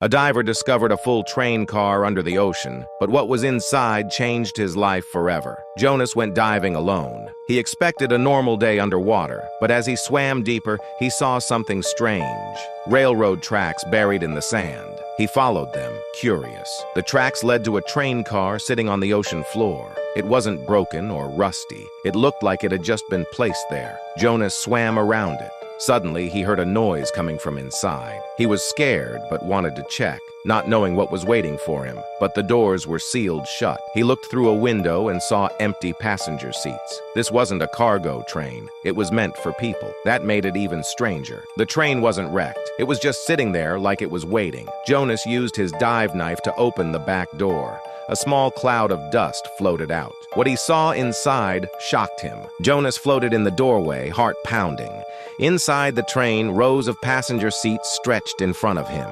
A diver discovered a full train car under the ocean, but what was inside changed his life forever. Jonas went diving alone. He expected a normal day underwater, but as he swam deeper, he saw something strange. Railroad tracks buried in the sand. He followed them, curious. The tracks led to a train car sitting on the ocean floor. It wasn't broken or rusty. It looked like it had just been placed there. Jonas swam around it. Suddenly, he heard a noise coming from inside. He was scared, but wanted to check, not knowing what was waiting for him. But the doors were sealed shut. He looked through a window and saw empty passenger seats. This wasn't a cargo train. It was meant for people. That made it even stranger. The train wasn't wrecked. It was just sitting there like it was waiting. Jonas used his dive knife to open the back door. A small cloud of dust floated out. What he saw inside shocked him. Jonas floated in the doorway, heart pounding. Inside the train, rows of passenger seats stretched in front of him.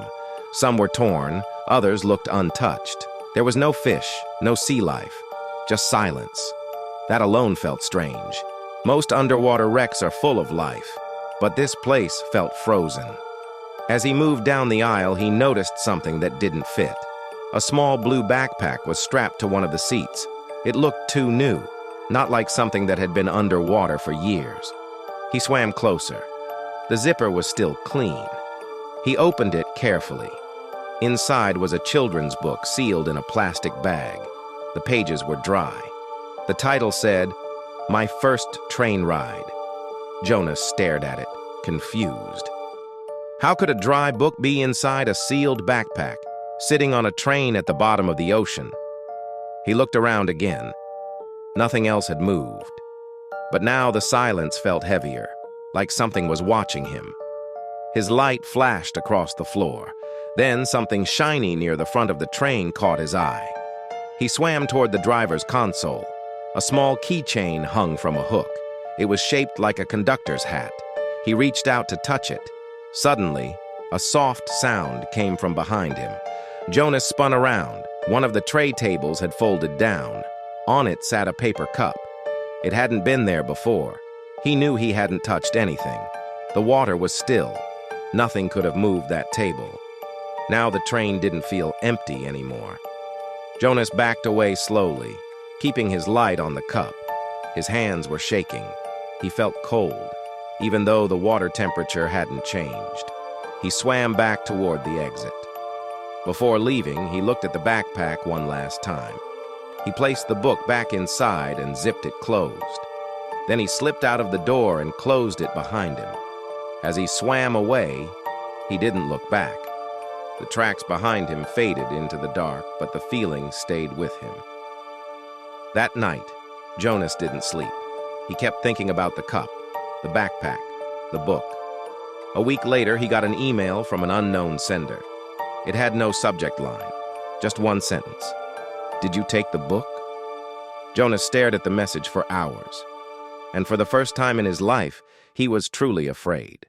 Some were torn, others looked untouched. There was no fish, no sea life, just silence. That alone felt strange. Most underwater wrecks are full of life, but this place felt frozen. As he moved down the aisle, he noticed something that didn't fit. A small blue backpack was strapped to one of the seats. It looked too new, not like something that had been underwater for years. He swam closer. The zipper was still clean. He opened it carefully. Inside was a children's book sealed in a plastic bag. The pages were dry. The title said, "My First Train Ride." Jonas stared at it, confused. How could a dry book be inside a sealed backpack, sitting on a train at the bottom of the ocean? He looked around again. Nothing else had moved. But now the silence felt heavier, like something was watching him. His light flashed across the floor. Then something shiny near the front of the train caught his eye. He swam toward the driver's console. A small keychain hung from a hook. It was shaped like a conductor's hat. He reached out to touch it. Suddenly, a soft sound came from behind him. Jonas spun around. One of the tray tables had folded down. On it sat a paper cup. It hadn't been there before. He knew he hadn't touched anything. The water was still. Nothing could have moved that table. Now the train didn't feel empty anymore. Jonas backed away slowly, keeping his light on the cup. His hands were shaking. He felt cold, even though the water temperature hadn't changed. He swam back toward the exit. Before leaving, he looked at the backpack one last time. He placed the book back inside and zipped it closed. Then he slipped out of the door and closed it behind him. As he swam away, he didn't look back. The tracks behind him faded into the dark, but the feeling stayed with him. That night, Jonas didn't sleep. He kept thinking about the cup, the backpack, the book. A week later, he got an email from an unknown sender. It had no subject line, just one sentence. "Did you take the book?" Jonas stared at the message for hours. And for the first time in his life, he was truly afraid.